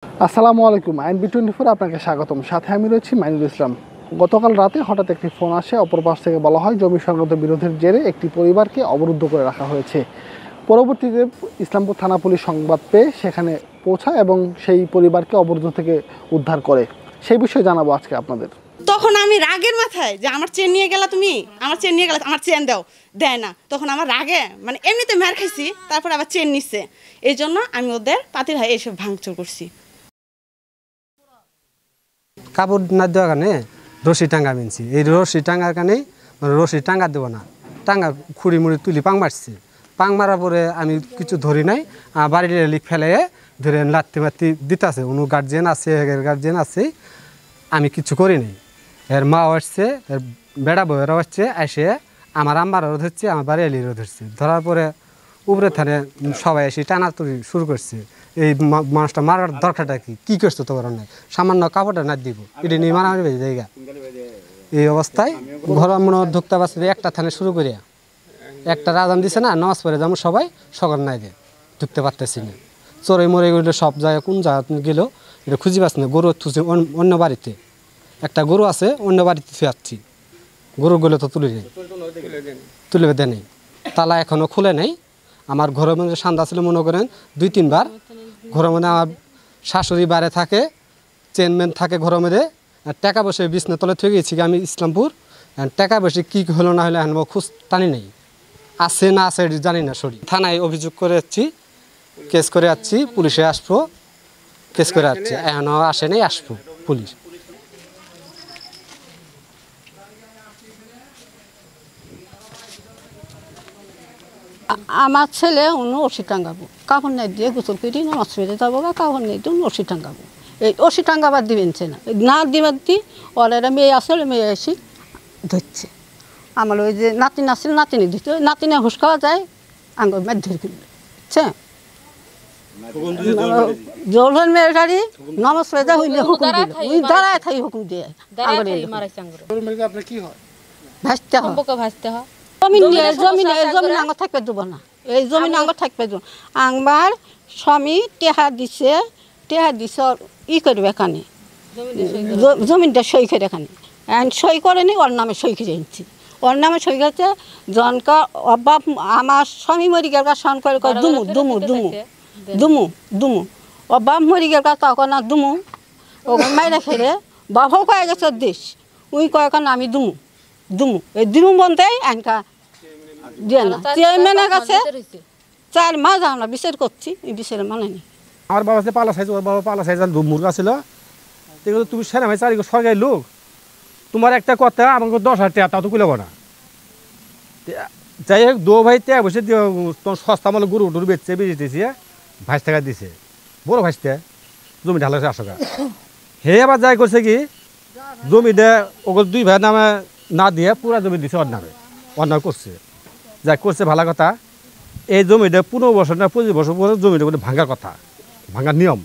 আসসালামু আলাইকুম। আইএনবি 24 আপনাকে স্বাগতম। সাথে আমি রয়েছি মাইনুল ইসলাম। গতকাল রাতে হঠাৎ একটি ফোন আসে, অপর পাশ থেকে বলা হয় জমি সংক্রান্ত বিরোধের জেরে একটি পরিবারকে অবরুদ্ধ করে রাখা হয়েছে। পরবর্তীতে ইসলামপুর থানা পুলিশ সংবাদ পেয়ে সেখানে পৌঁছায় এবং সেই পরিবারকে অবরুদ্ধ থেকে উদ্ধার করে। সেই বিষয়ে জানাবো আজকে আপনাদের। তখন আমি রাগের মাথায় যে আমার চেন নিয়ে গেলা, তুমি আমার চেন নিয়ে গেলা, আমার চেন দাও, দেয় না। তখন আমার রাগে মানে এমনিতে মার খাইছি, তারপর আবার চেন নিচ্ছে। এই জন্য আমি ওদের পাতির হাই এসব ভাঙচুর করছি। কাপড় না দেওয়ার কারণে রশি টাঙ্গা মিনছি। এই রশি টাঙ্গার কারণে রশি টাঙ্গা দেবো না, টাঙ্গা খুঁড়ি মুড়ি তুলি পাং মারছি। পাং মারার পরে আমি কিছু ধরি নাই, বাড়ির লিক ফেলে ধরে লাত্তি মাত্তি দিতেছে। অনু গার্জেন আছে, গার্জেন আছে, আমি কিছু করি নাই। এর মাও আসছে, এর বেড়া বউয়েরাও আসছে, এসে আমার আম্মারও ধরছে, আমার বাড়ি এলিরও ধরছে। ধরার পরে উপরে থানে সবাই এসে টানাতুরি শুরু করছে। এই মানুষটা মারার দরকারটা কি করছো তোমার নাই, সামান্য কাপড়টা না দিব, এটা নিয়ে মারামারি বেজে জায়গা। এই অবস্থায় ঘর মনে ঢুকতে পারছে একটা থানে শুরু করিয়া একটা রাজান দিছে না, নামাজ পড়ে যেমন সবাই সকল নাই দিয়ে ঢুকতে পারতেছি না। চোরে মরে গেলে সব জায়গায় কোন জায়গা গেলেও এটা খুঁজে পাচ্ছি না। গরু থুছে অন্য বাড়িতে, একটা গরু আছে অন্য বাড়িতে থুয়াচ্ছি, গরুগুলো তো তুলে দেয়, তালা এখনও খুলে নেই। আমার ঘরের মধ্যে সান্দা ছিল মনে করেন 2-3 বার। ঘরের মধ্যে আমার শাশুড়ি বাইরে থাকে, চেনম্যান থাকে ঘরের মধ্যে। টাকা বসে বিছনা তলে থেকে গেছি আমি ইসলামপুর। টাকা বসে কী হলো না হলে এখন খোঁজ টানি নেই, আছে না আছে জানি না। সরি থানায় অভিযোগ করে যাচ্ছি, কেস করে যাচ্ছি, পুলিশে আসবো, কেস করে যাচ্ছি, এখনও আসে নাই, আসবো পুলিশ। আমার ছেলে অন্য ওষি টাঙ্গাবো, কাপড় নাই দিয়ে গোসল করি নামাজ পড়ে যাবো, কাপড় নেই দিয়ে ওষি টাঙ্গাবো। এই ওষি টাঙ্গাবার দিবেন না, দিবার দি ওরা মেয়ে আসলে মেয়ে এসে ধরছে। আমার ওই যে নাতিন আসলে নাতিনি দিচ্ছে, ওই নাতিনে হুস খাওয়া যায় আঙ্গুর মেয়ে ধরে কিনবে, বুঝছে। জোর মেয়ের গাড়ি নামাজ পড়ে যায়, হইলে হুকুম দিল, ওই দাঁড়ায় থাই হুকুম দিয়ে ভাসতে হয়। জমিন আঙ্গ থাকবে দেবো না, এই জমিন আঙ্গ থাকবে দেবো। আংবার স্বামী টেহা দিছে ই করবে এখানে, জমিনটা সই করে এখানে সই করেনি, ওর নামে সই করে এনেছি। ওর নামে সই করেছে জনকা অভাব। আমার স্বামী মরি গেল সন করে দুমু দুমু দুমু দুমু দুমু অভাব মরি গেল তখন না দুমু ও মাইরা ফেরে বাবাও কয়ে গেছে দেশ, উই কয়েকন আমি দুমু দুমু এই দুমু বলতে আইনকা দিয়ে না। চেয়ারম্যানের কাছে 4 মাস আমরা বিচার করছি, এই বিচারে মানে নি। আমার বাবা আছে পালা সাইজ, ওর বাবা পালা সাইজ মুরগা ছিল। তুমি সেনা ভাই চারি সরকারি লোক, তোমার একটা কথা আমাকে 10,000 টাকা তাও তো কুলাবো না। যাই হোক দো ভাই ত্যাগ বসে তোমার সস্তা মানে গরু টুরু বেচছে, বেচেছে, ভাইস টাকা দিছে, বড় ভাইসতে জমি ঢালাছে 800 টাকা। হে আবার যাই করছে কি জমি দে ওগুলো 2 ভাইয়ের নামে না দিয়ে পুরা জমি দিছে ওর নামে, অন্যায় করছে। যাই করছে ভালো কথা। এই জমিটা 15 বছর না 25 বছর পরে জমিটা কোনো ভাঙার কথা, ভাঙার নিয়ম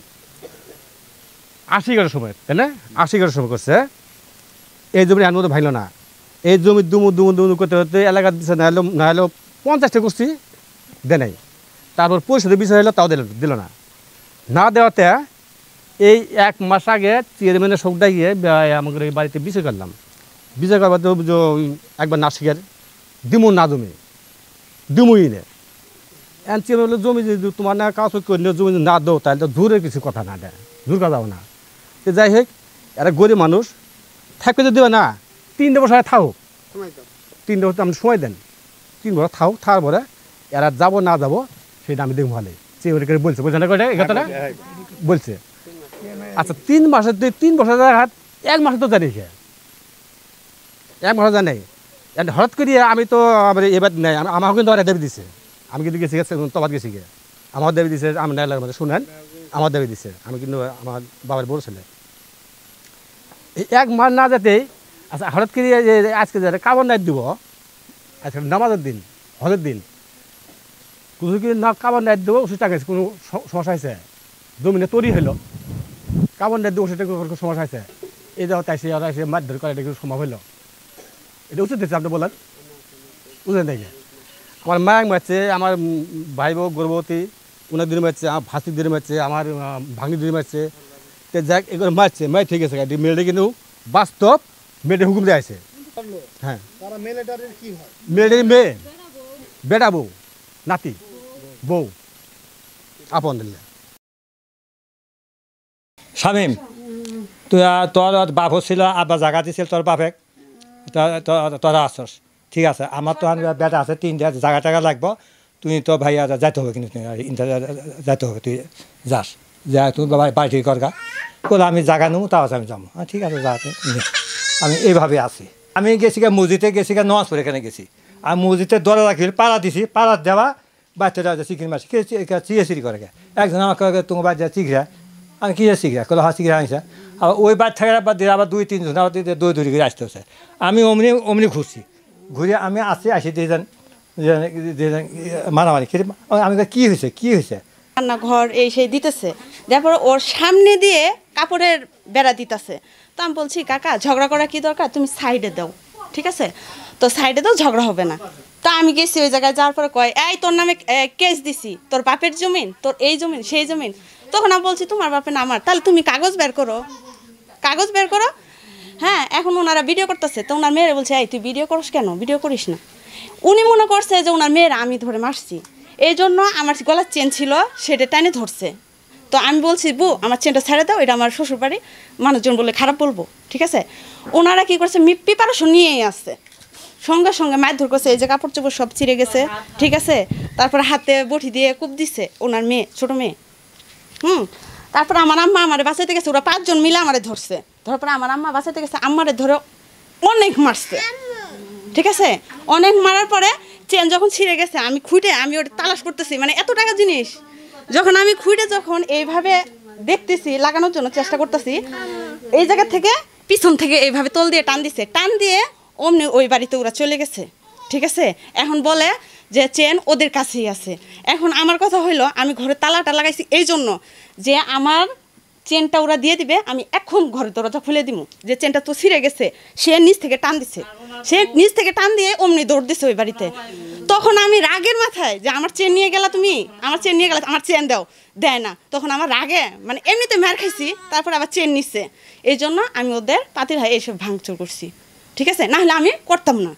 80 টাকার সময়, তাই না? 80 টাকার সময় করছে। এই জমি এর মধ্যে ভাঙলো না। এই জমি দুমু দুমু দুমু করতে করতে এলাকা দিচ্ছে, না হলেও 50টা করছি, দে নাই। তারপর পরিষদের বিষয় হলো, তাও দিল না। না দেওয়াতে এই 1 মাস আগে চেয়ারম্যানের শোকটা গিয়ে আমাদের এই বাড়িতে বিষয় করলাম। বিষয় করবার তো একবার না শিখে দিমু না জমি দিমুই নে। এন চেয়ারম্যান বললো জমি যদি তোমার না কাজ করলে জমি না দো তাহলে তো দূরের কিছু কথা না দেয়, দূর কথা যাবো না। যাই হোক এরা গরিব মানুষ, থাকবে তো দেবে না, 3 বছর থাকুক, 3 বছর আপনি সময় দেন, 3 বছর থাকুক, থাকার পরে এরা যাবো না যাবো সেটা আমি দেখবো ভালো। চেয়ারম্যান বলছে বলছে না এই কথাটা বলছে। আচ্ছা 3 মাসের 3 বছর 1 মাসে তো জানি, 1 মাসে জানাই। হঠাৎ করিয়ে আমি তো এবার নেই, আমার কিন্তু আর দেবী দিছে। আমি কিন্তু গেছি তবাদ গেছি গিয়ে, আমার দেবী দিছে, আমি নাইলার মধ্যে শুনেন, আমার দেবী দিছে। আমি কিন্তু আমার বাবার বড় ছেলে। এই 1 মাস না যেতেই আচ্ছা হঠাৎ করে আজকে যাতে কাপড় নাইট দিব, আজকে নামাজের দিন, হলের দিন, কিছু কি না কাপড় নাইট দেবো, ওষুধ টাকা কোনো সমস্যা হয়েছে, জমিনে তৈরি হলো, কাপড় নাইট দেবো, ওষুধ সমস্যা হয়েছে, এই যাওয়া তাইছে ওরা এসে মারধর করে, এটা কিছু সম্ভব হলো? এটা উচিত দিচ্ছে আপনি বলেন, বুঝলেন নাকি? আমার মায়াক মারছে, আমার ভাই বউ গর্ভবতী, ওনার দিনে মারছে, আমার ভাসির দিনে মারছে, আমার ভাঙির দিনে মারছে। তো যাক এগুলো মারছে, মার ঠিক আছে, মেয়েটা কিন্তু বাস্তব মেয়েটা হুকুম দিয়ে আছে। হ্যাঁ, মেয়েটার মেয়ে, বেটা বউ, নাতি বউ আপন দিলে। শামীম, তুই তোর বাপ ছিল, আব্বা জায়গা দিছিল তোর বাপেক, তোরা আসস, ঠিক আছে। আমার তো বেটা আছে 3টা, জায়গা টাকা লাগবো, তুই তো ভাই যাইতে হবে, কিন্তু যাইতে হবে, তুই যাস, যা তুই বাড়ি করগা বলে আমি জায়গা নেবো, তাও আমি যাবো। ঠিক আছে, যাতে আমি এইভাবে আছি। আমি গেছি মসজিদে, গেছি নওয়াজ পড়ে, এখানে গেছি, আর মসজিদের দরে রাখি পাড়া দিছি, পাড়া দেওয়া বাচ্চাটা চিকেন মারছি, চিড়ি করে একজন আমাকে তোমার বাচ্চা চিঘরা, আমি কী শিখরা কলো হা শিখরা আনছে। আর ওই বাদ থাকে বাদ দিয়ে আবার 2-3 জন আবার দৌড়ি করে আসতে হচ্ছে। আমি অমনি ঘুরছি, ঘুরে আমি আসি যেজন মারামারি খেতে। আমি কী হয়েছে, কী হয়েছে? রান্নাঘর এই সেই দিতেছে, তারপর ওর সামনে দিয়ে কাপড়ের বেড়া দিতেছে। তো আমি বলছি কাকা ঝগড়া করা কি দরকার, তুমি সাইডে দাও, ঠিক আছে, তো সাইডে দাও, ঝগড়া হবে না। তা আমি গেছি ওই জায়গায়, যাওয়ার পরে কয় এই তোর নামে কেস দিছি, তোর বাপের জমিন, তোর এই জমিন সেই জমিন। তখন আমি বলছি তোমার বাপের না আমার, তাহলে তুমি কাগজ বের করো, কাগজ বের করো। হ্যাঁ, এখন ওনারা ভিডিও করতেছে, তো ওনার মেয়েরা বলছে এই তুই ভিডিও করিস কেন, ভিডিও করিস না। উনি মনে করছে যে ওনার মেয়েরা আমি ধরে মারছি, এই জন্য আমার গলার চেন ছিল সেটা টানে ধরছে। তো আমি বলছি বউ আমার চেনটা ছেড়ে দাও, এটা আমার শ্বশুর বাড়ি, মানুষজন বলে খারাপ বলবো, ঠিক আছে। ওনারা কি করছে, প্রিপারেশন নিয়েই আসছে, সঙ্গে সঙ্গে মারধর করছে, এই যে কাপড় চোপড় সব ছিঁড়ে গেছে, ঠিক আছে। তারপরে হাতে বটি দিয়ে কূপ দিচ্ছে ওনার মেয়ে, ছোটো মেয়ে। তারপর আমার আম্মা আমারে বাঁচাইতে গেছে, ওরা 5 জন মিলে আমারে ধরছে, তারপরে আমার আম্মা বাঁচাইতে গেছে, আম্মারে ধরে অনেক মারছে, ঠিক আছে। অনেক মারার পরে চেন যখন ছিঁড়ে গেছে, আমি খুঁটে আমি ওটা তালাশ করতেছি, মানে এত টাকা জিনিস যখন আমি খুঁটে যখন এইভাবে দেখতেছি, লাগানোর জন্য চেষ্টা করতেছি, এই জায়গা থেকে পিছন থেকে এইভাবে তল দিয়ে টান দিছে, টান দিয়ে অমনি ওই বাড়িতে ওরা চলে গেছে, ঠিক আছে। এখন বলে যে চেন ওদের কাছেই আছে। এখন আমার কথা হইলো আমি ঘরে তালাটা লাগাইছি এই জন্য যে আমার চেনটা ওরা দিয়ে দিবে, আমি এখন ঘরের দরজা খুলে দিব, যে চেনটা তো ছিঁড়ে গেছে। সে নিচ থেকে টান দিছে, সে নিচ থেকে টান দিয়ে অমনি দৌড় দিছে ওই বাড়িতে। তখন আমি রাগের মাথায় যে আমার চেন নিয়ে গেলা তুমি, আমার চেন নিয়ে গেলা, আমার চেন দাও, দেয় না। তখন আমার রাগে মানে এমনিতে মার খাইছি, তারপর আবার চেন নিচ্ছে, এই জন্য আমি ওদের পাতির হাই এসব ভাঙচুর করছি, ঠিক আছে। নাহলে আমি করতাম না।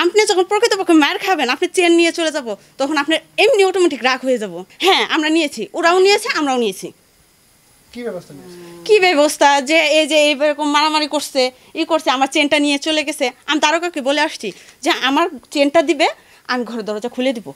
আপনি যখন প্রকৃতপক্ষে মার খাবেন, আপনি চেন নিয়ে চলে যাব, তখন আপনার এমনি অটোমেটিক রাগ হয়ে যাব। হ্যাঁ, আমরা নিয়েছি, ওরাও নিয়েছে, আমরাও নিয়েছি। কি ব্যবস্থা যে এই যে এইরকম মারামারি করছে, করছে, আমার চেনটা নিয়ে চলে গেছে। আমি তারকাকে বলে আসছি যে আমার চেনটা দিবে, আমি ঘরের দরজা খুলে দিব।